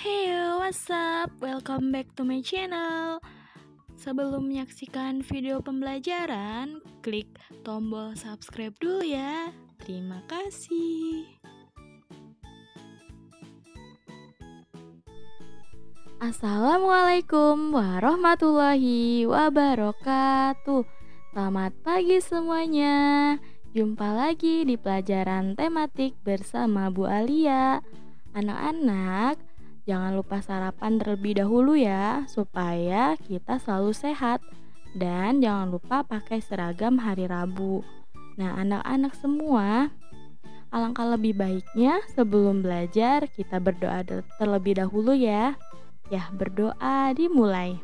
Hey, what's up? Welcome back to my channel. Sebelum menyaksikan video pembelajaran, klik tombol subscribe dulu ya. Terima kasih. Assalamualaikum warahmatullahi wabarakatuh. Selamat pagi semuanya. Jumpa lagi di pelajaran tematik bersama Bu Alia. Anak-anak, jangan lupa sarapan terlebih dahulu ya, supaya kita selalu sehat. Dan jangan lupa pakai seragam hari Rabu. Nah, anak-anak semua, alangkah lebih baiknya sebelum belajar kita berdoa terlebih dahulu ya. Ya, berdoa dimulai.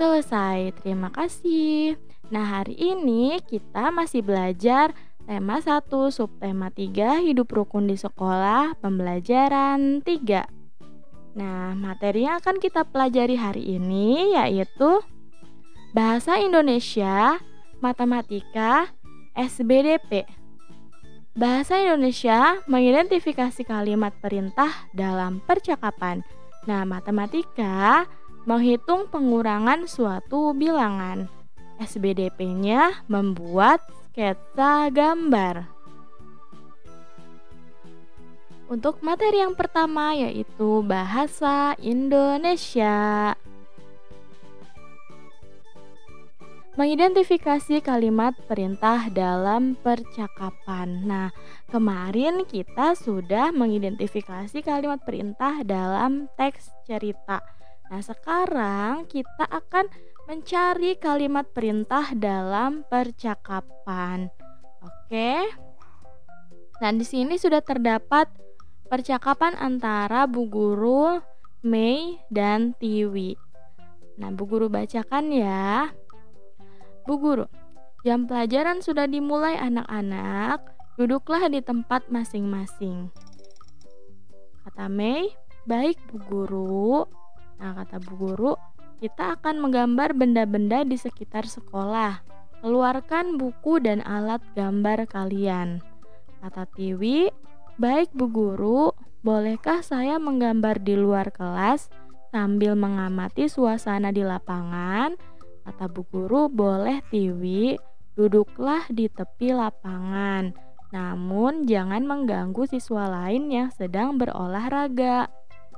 Selesai, terima kasih. Nah, hari ini kita masih belajar tema 1, subtema 3, hidup rukun di sekolah, pembelajaran 3. Nah, materi yang akan kita pelajari hari ini yaitu Bahasa Indonesia, Matematika, SBDP. Bahasa Indonesia mengidentifikasi kalimat perintah dalam percakapan. Nah, matematika menghitung pengurangan suatu bilangan. SBDP-nya membuat sketsa gambar. Untuk materi yang pertama yaitu Bahasa Indonesia. Mengidentifikasi kalimat perintah dalam percakapan. Nah, kemarin kita sudah mengidentifikasi kalimat perintah dalam teks cerita. Nah, sekarang kita akan mencari kalimat perintah dalam percakapan. Oke. Nah, di sini sudah terdapat percakapan antara Bu Guru, Mei, dan Tiwi. Nah, Bu Guru bacakan ya. Bu Guru, jam pelajaran sudah dimulai anak-anak, duduklah di tempat masing-masing. Kata Mei, baik Bu Guru. Nah, kata Bu Guru, kita akan menggambar benda-benda di sekitar sekolah. Keluarkan buku dan alat gambar kalian. Kata Tiwi, baik Bu Guru, bolehkah saya menggambar di luar kelas sambil mengamati suasana di lapangan? Kata Bu Guru, boleh Tiwi, duduklah di tepi lapangan. Namun jangan mengganggu siswa lain yang sedang berolahraga.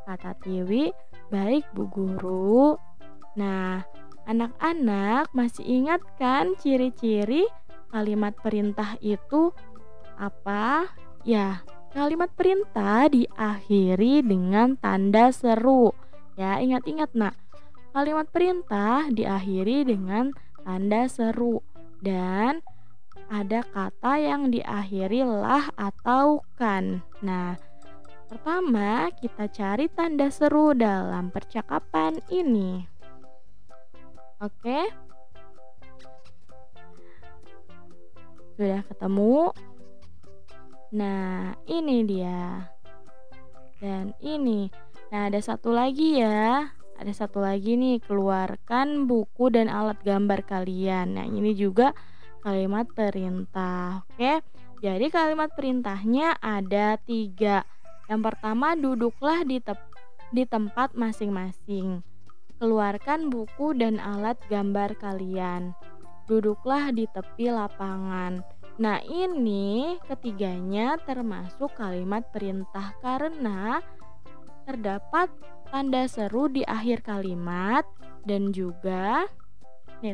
Kata Tiwi, baik Bu Guru. Nah, anak-anak masih ingat kan ciri-ciri kalimat perintah itu apa? Ya, kalimat perintah diakhiri dengan tanda seru. Ya, ingat-ingat nak. Kalimat perintah diakhiri dengan tanda seru dan ada kata yang diakhiri lah atau kan. Nah, pertama kita cari tanda seru dalam percakapan ini. Oke? Sudah ketemu? Nah, ini dia. Dan ini. Nah, ada satu lagi ya. Ada satu lagi nih, keluarkan buku dan alat gambar kalian. Nah, ini juga kalimat perintah. Oke, jadi kalimat perintahnya ada 3. Yang pertama, duduklah di tempat masing-masing. Keluarkan buku dan alat gambar kalian. Duduklah di tepi lapangan. Nah, ini ketiganya termasuk kalimat perintah karena terdapat tanda seru di akhir kalimat dan juga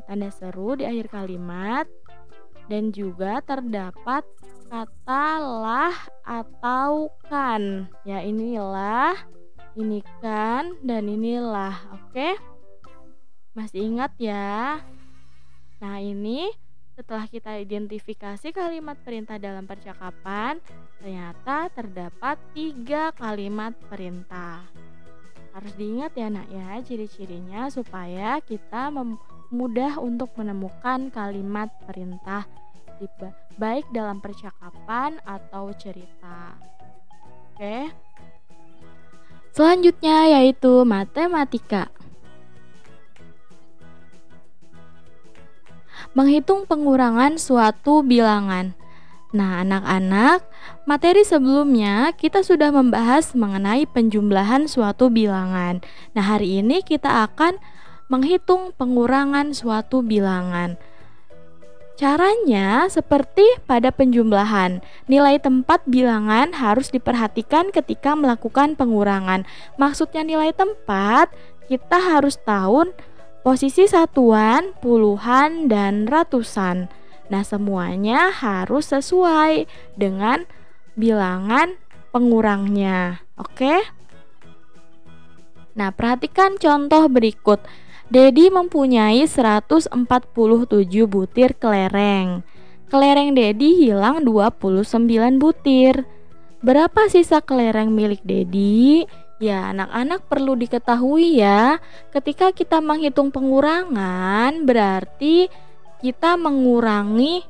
tanda seru di akhir kalimat dan juga terdapat kata lah atau kan. Ya, inilah, ini kan, dan inilah. Oke? Masih ingat ya? Nah, ini setelah kita identifikasi kalimat perintah dalam percakapan, ternyata terdapat 3 kalimat perintah. Harus diingat ya nak ya ciri-cirinya supaya kita mudah untuk menemukan kalimat perintah baik dalam percakapan atau cerita. Oke. Selanjutnya yaitu matematika. Menghitung pengurangan suatu bilangan. Nah, anak-anak, materi sebelumnya kita sudah membahas mengenai penjumlahan suatu bilangan. Nah, hari ini kita akan menghitung pengurangan suatu bilangan. Caranya seperti pada penjumlahan, nilai tempat bilangan harus diperhatikan ketika melakukan pengurangan. Maksudnya nilai tempat, kita harus tahu posisi satuan, puluhan, dan ratusan. Nah, semuanya harus sesuai dengan bilangan pengurangnya. Oke? Nah, perhatikan contoh berikut. Dedi mempunyai 147 butir kelereng. Kelereng Dedi hilang 29 butir. Berapa sisa kelereng milik Dedi? Ya, anak-anak perlu diketahui ya, ketika kita menghitung pengurangan berarti kita mengurangi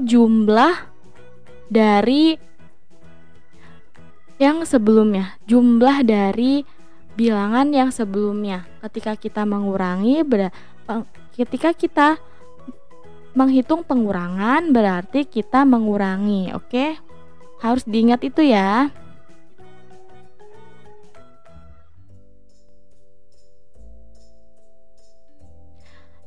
jumlah dari yang sebelumnya, jumlah dari bilangan yang sebelumnya. Ketika kita menghitung pengurangan berarti kita mengurangi. Oke? Harus diingat itu ya.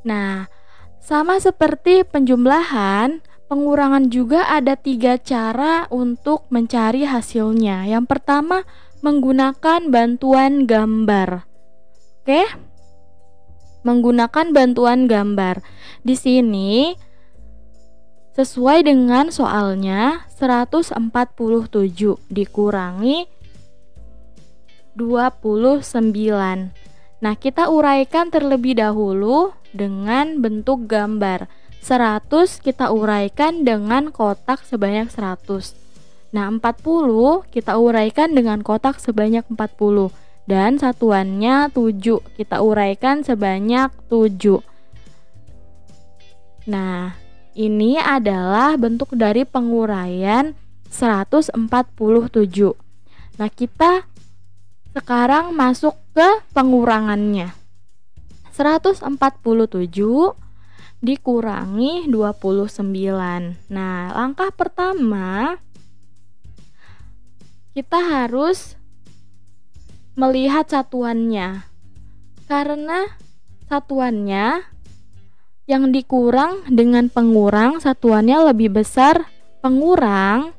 Nah, sama seperti penjumlahan, pengurangan juga ada 3 cara untuk mencari hasilnya. Yang pertama, menggunakan bantuan gambar. Oke? Menggunakan bantuan gambar. Di sini sesuai dengan soalnya 147 dikurangi 29. Nah, kita uraikan terlebih dahulu dengan bentuk gambar. 100 kita uraikan dengan kotak sebanyak 100. Nah, 40 kita uraikan dengan kotak sebanyak 40. Dan satuannya 7 kita uraikan sebanyak 7. Nah, ini adalah bentuk dari penguraian 147. Nah, kita sekarang masuk ke pengurangannya. 147 dikurangi 29. Nah, langkah pertama kita harus melihat satuannya. Karena satuannya yang dikurang dengan pengurang, satuannya lebih besar pengurang,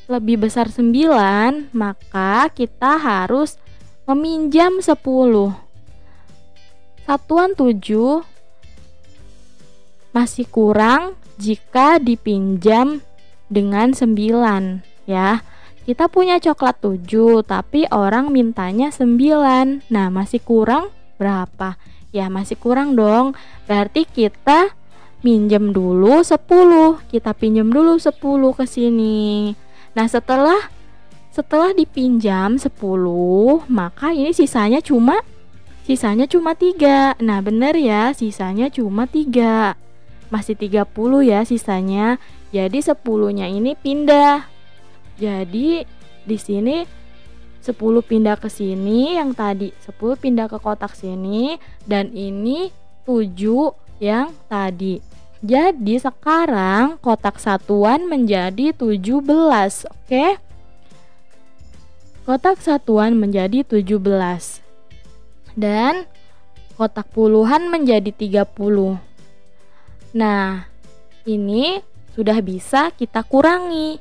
lebih besar 9, maka kita harus meminjam 10. Satuan 7 masih kurang jika dipinjam dengan 9 ya. Kita punya coklat 7 tapi orang mintanya 9. Nah, masih kurang berapa? Ya, masih kurang dong. Berarti kita minjem dulu 10. Kita pinjam dulu 10 ke sini. Nah, setelah dipinjam 10, maka ini sisanya cuma 3. Nah, bener ya, sisanya cuma 3. Masih 30 ya sisanya. Jadi 10-nya ini pindah. Jadi di sini 10 pindah ke sini, yang tadi 10 pindah ke kotak sini, dan ini 7 yang tadi. Jadi sekarang kotak satuan menjadi 17. Oke? Kotak satuan menjadi 17. Dan kotak puluhan menjadi 30. Nah, ini sudah bisa kita kurangi.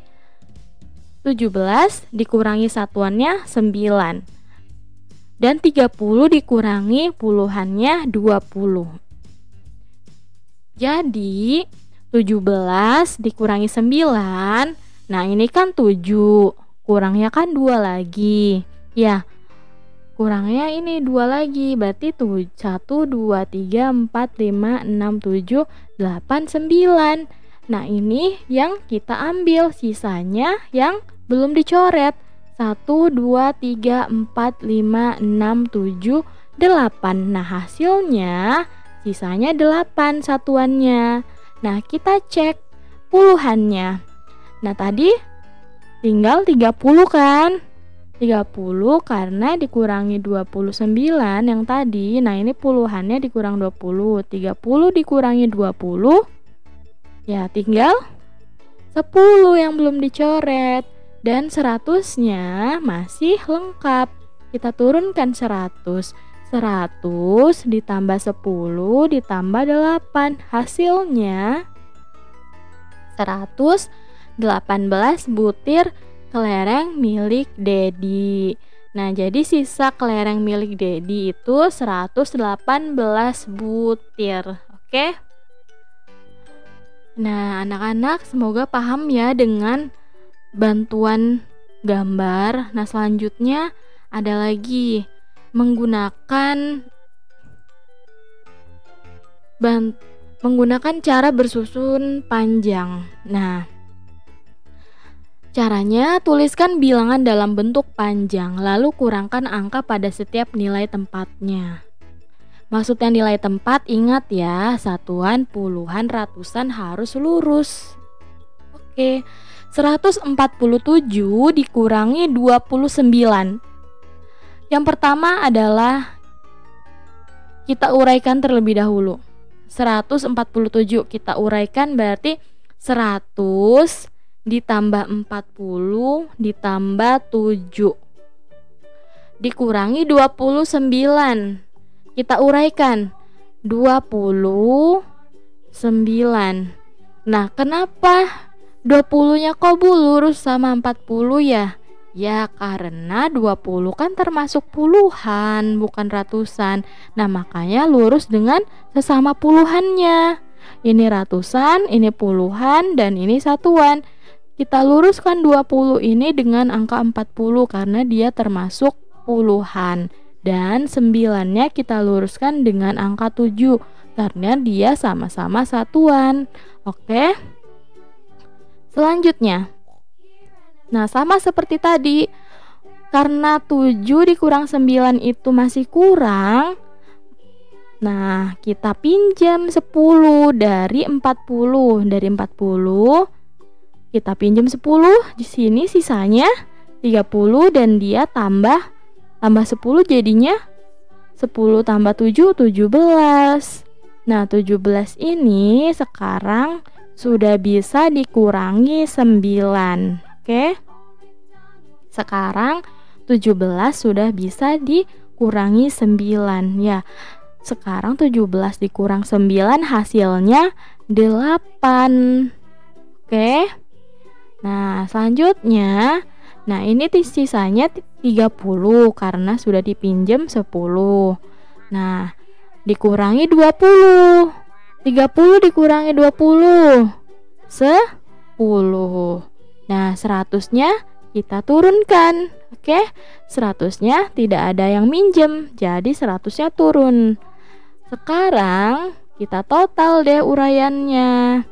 17 dikurangi satuannya 9. Dan 30 dikurangi puluhannya 20. Jadi 17 dikurangi 9. Nah, ini kan 7. Kurangnya kan 2 lagi. Ya, kurangnya ini 2 lagi. Berarti 1, 2, 3, 4, 5, 6, 7, 8, 9. Nah, ini yang kita ambil. Sisanya yang belum dicoret. 1, 2, 3, 4, 5, 6, 7, 8. Nah, hasilnya sisanya 8 satuannya. Nah, kita cek puluhannya. Nah, tadi tinggal 30 kan? 30 karena dikurangi 29 yang tadi. Nah, ini puluhannya dikurang 20. 30 dikurangi 20. Ya, tinggal 10 yang belum dicoret. Dan 100-nya masih lengkap. Kita turunkan 100. 100 ditambah 10 ditambah 8. Hasilnya 118 butir kelereng milik Dedi. Nah, jadi sisa kelereng milik Dedi itu 118 butir. Oke? Nah, anak-anak semoga paham ya dengan bantuan gambar. Nah, selanjutnya ada lagi menggunakan cara bersusun panjang. Nah, caranya tuliskan bilangan dalam bentuk panjang, lalu kurangkan angka pada setiap nilai tempatnya. Maksudnya nilai tempat, ingat ya, satuan, puluhan, ratusan harus lurus. Oke, 147 dikurangi 29. Yang pertama adalah kita uraikan terlebih dahulu. 147 kita uraikan berarti 100 ditambah 40 ditambah 7 dikurangi 29. Kita uraikan 29. Nah, kenapa 20-nya kok Bu lurus sama 40 ya? Ya, karena 20 kan termasuk puluhan, bukan ratusan. Nah, makanya lurus dengan sesama puluhannya. Ini ratusan, ini puluhan, dan ini satuan. Kita luruskan 20 ini dengan angka 40 karena dia termasuk puluhan. Dan 9-nya kita luruskan dengan angka 7 karena dia sama-sama satuan. Oke. Selanjutnya, nah sama seperti tadi, karena 7 dikurang 9 itu masih kurang. Nah, kita pinjam 10 dari 40. Dari 40 kita pinjam 10. Di sini sisanya 30 dan dia tambah 10 jadinya 10 tambah 7, 17. Nah, 17 ini sekarang sudah bisa dikurangi 9. Oke. Sekarang 17 sudah bisa dikurangi 9. Ya, sekarang 17 dikurang 9 hasilnya 8. Oke. Nah, selanjutnya, nah ini sisanya 30 karena sudah dipinjam 10. Nah, dikurangi 20. 30 dikurangi 20, 10. Nah, 100-nya kita turunkan. Oke, 100-nya tidak ada yang minjem, jadi 100-nya turun. Sekarang kita total deh uraiannya.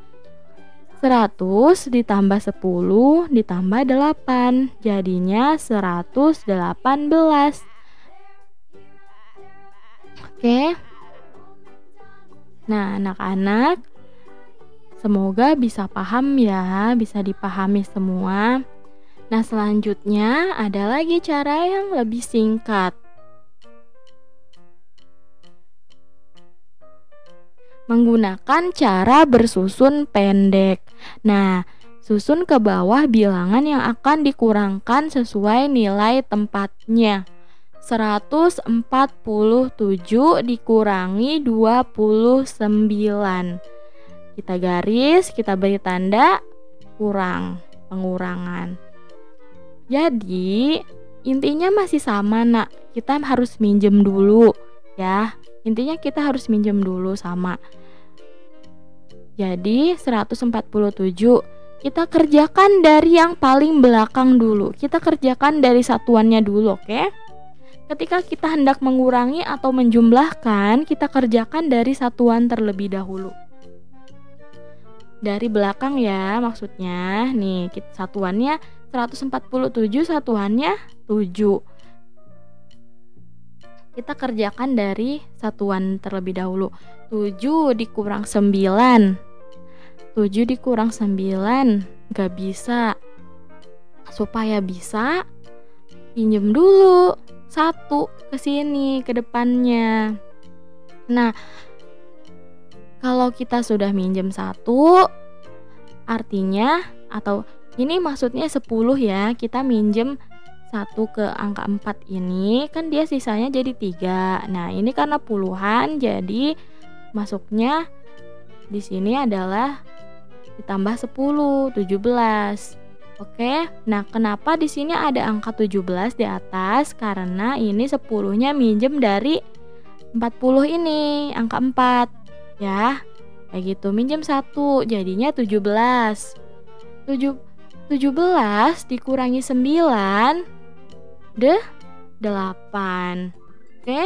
100 ditambah 10 ditambah 8, jadinya 118. Oke. Nah, anak-anak, semoga bisa paham ya, bisa dipahami semua. Nah, selanjutnya ada lagi cara yang lebih singkat. Menggunakan cara bersusun pendek. Nah, susun ke bawah bilangan yang akan dikurangkan sesuai nilai tempatnya. 147 dikurangi 29. Kita garis, kita beri tanda kurang, pengurangan. Jadi, intinya masih sama, Nak. Kita harus minjem dulu, ya. Intinya kita harus minjem dulu sama. Jadi 147 kita kerjakan dari yang paling belakang dulu. Kita kerjakan dari satuannya dulu, oke? Ketika kita hendak mengurangi atau menjumlahkan, kita kerjakan dari satuan terlebih dahulu. Dari belakang ya, maksudnya. Nih, satuannya 147, satuannya 7. Kita kerjakan dari satuan terlebih dahulu. 7 dikurang 9. 7 dikurang 9 gak bisa. Supaya bisa, pinjem dulu 1 ke sini, ke depannya. Nah, kalau kita sudah minjem 1, artinya atau ini maksudnya 10 ya, kita minjem 1 ke angka 4 ini kan dia sisanya jadi 3. Nah, ini karena puluhan jadi masuknya di sini adalah ditambah 10, 17. Oke. Nah, kenapa di sini ada angka 17 di atas? Karena ini 10-nya minjem dari 40 ini, angka 4 ya. Kayak gitu, minjem 1 jadinya 17. 17 dikurangi 9 deh 8. Oke.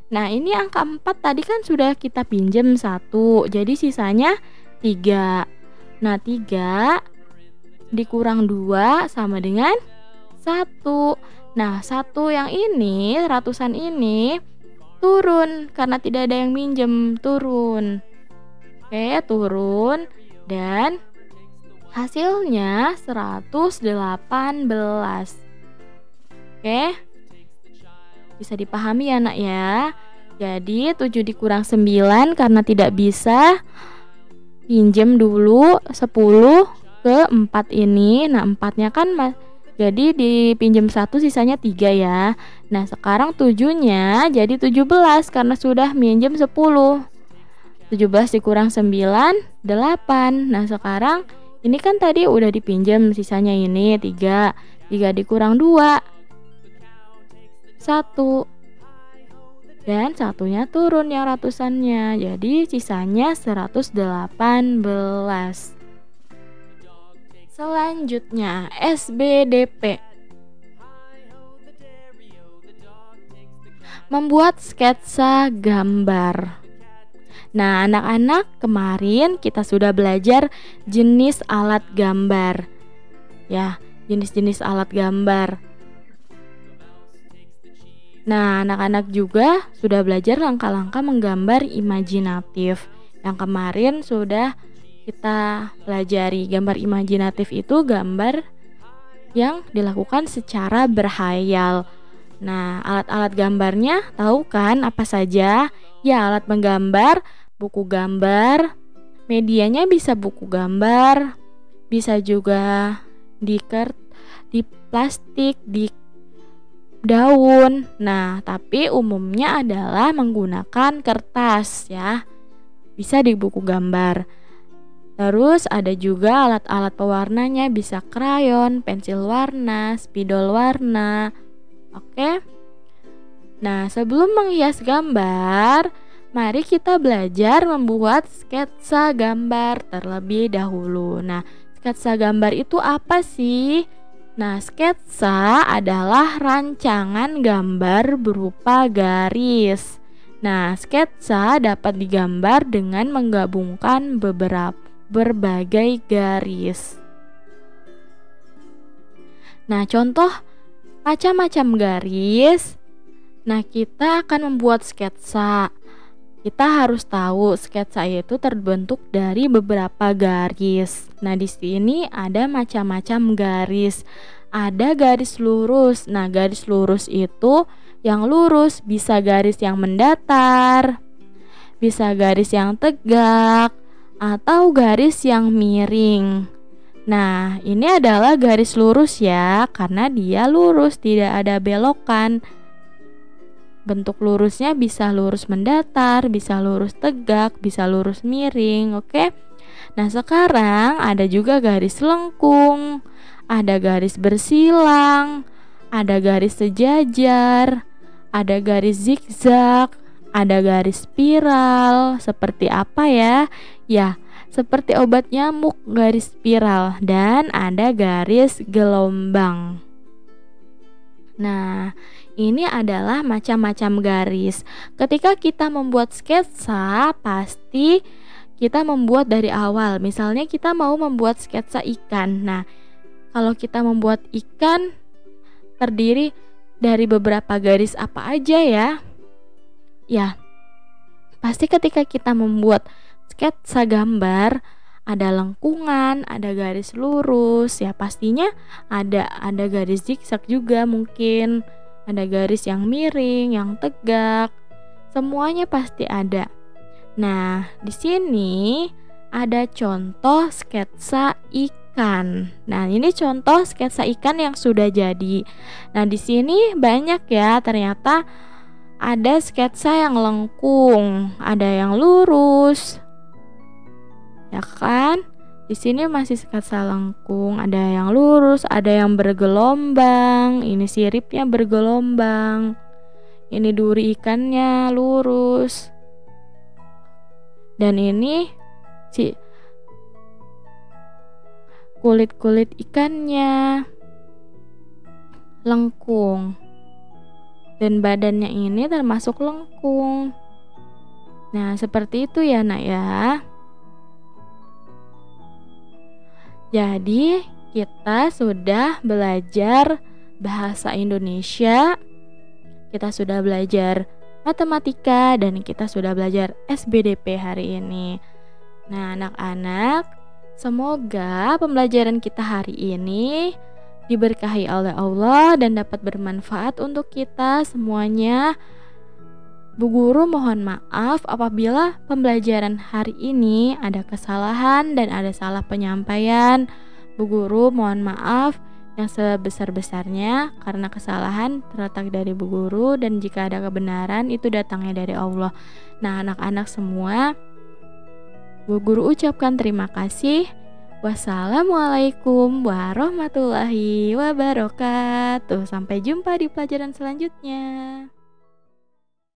Nah, ini angka 4 tadi kan sudah kita pinjem 1, jadi sisanya 3. Nah, 3 dikurang 2 sama dengan 1. Nah, 1 yang ini, ratusan ini turun karena tidak ada yang minjem, turun. Oke, turun dan hasilnya 118. Oke. Bisa dipahami ya, Nak ya. Jadi 7 dikurang 9 karena tidak bisa pinjem dulu 10 ke 4 ini. Nah, 4-nya kan jadi dipinjem 1 sisanya 3 ya. Nah, sekarang 7-nya jadi 17 karena sudah minjem 10. 17 dikurang 9, 8. Nah, sekarang ini kan tadi udah dipinjem, sisanya ini 3. 3 dikurang 2, 1. Dan satunya turun yang ratusannya. Jadi sisanya 118. Selanjutnya SBDP. Membuat sketsa gambar. Nah, anak-anak, kemarin kita sudah belajar jenis alat gambar. Ya, jenis-jenis alat gambar. Nah, anak-anak juga sudah belajar langkah-langkah menggambar imajinatif. Yang kemarin sudah kita pelajari. Gambar imajinatif itu gambar yang dilakukan secara berhayal. Nah, alat-alat gambarnya tahu kan apa saja? Ya, alat menggambar, buku gambar, medianya bisa buku gambar, bisa juga di plastik, di daun. Nah, tapi umumnya adalah menggunakan kertas ya. Bisa di buku gambar. Terus ada juga alat-alat pewarnanya, bisa krayon, pensil warna, spidol warna. Oke. Nah, sebelum menghias gambar, mari kita belajar membuat sketsa gambar terlebih dahulu. Nah, sketsa gambar itu apa sih? Nah, sketsa adalah rancangan gambar berupa garis. Nah, sketsa dapat digambar dengan menggabungkan berbagai garis. Nah, contoh macam-macam garis. Nah, kita akan membuat sketsa. Kita harus tahu sketsa itu terbentuk dari beberapa garis. Nah, di sini ada macam-macam garis. Ada garis lurus. Nah, garis lurus itu yang lurus, bisa garis yang mendatar, bisa garis yang tegak, atau garis yang miring. Nah, ini adalah garis lurus ya, karena dia lurus, tidak ada belokan. Bentuk lurusnya bisa lurus mendatar, bisa lurus tegak, bisa lurus miring, oke? Nah, sekarang ada juga garis lengkung, ada garis bersilang, ada garis sejajar, ada garis zigzag, ada garis spiral. Seperti apa ya? Ya, seperti obat nyamuk, garis spiral, dan ada garis gelombang. Nah, ini adalah macam-macam garis. Ketika kita membuat sketsa, pasti kita membuat dari awal. Misalnya kita mau membuat sketsa ikan. Nah, kalau kita membuat ikan terdiri dari beberapa garis apa aja ya? Ya, pasti ketika kita membuat sketsa gambar, ada lengkungan, ada garis lurus, ya pastinya ada garis zigzag juga mungkin, ada garis yang miring, yang tegak, semuanya pasti ada. Nah, di sini ada contoh sketsa ikan. ikan. Nah, ini contoh sketsa ikan yang sudah jadi. Nah, di sini banyak ya, ternyata ada sketsa yang lengkung, ada yang lurus, ya kan? Di sini masih sketsa lengkung, ada yang lurus, ada yang bergelombang. Ini siripnya bergelombang. Ini duri ikannya lurus. Dan ini si kulit-kulit ikannya lengkung. Dan badannya ini termasuk lengkung. Nah, seperti itu ya, Nak ya. Jadi, kita sudah belajar bahasa Indonesia, kita sudah belajar matematika, dan kita sudah belajar SBDP hari ini. Nah, anak-anak, semoga pembelajaran kita hari ini diberkahi oleh Allah dan dapat bermanfaat untuk kita semuanya. Bu Guru mohon maaf apabila pembelajaran hari ini ada kesalahan dan ada salah penyampaian. Bu Guru mohon maaf yang sebesar-besarnya karena kesalahan terletak dari Bu Guru, dan jika ada kebenaran itu datangnya dari Allah. Nah, anak-anak semua, Bu Guru ucapkan terima kasih. Wassalamualaikum warahmatullahi wabarakatuh. Sampai jumpa di pelajaran selanjutnya.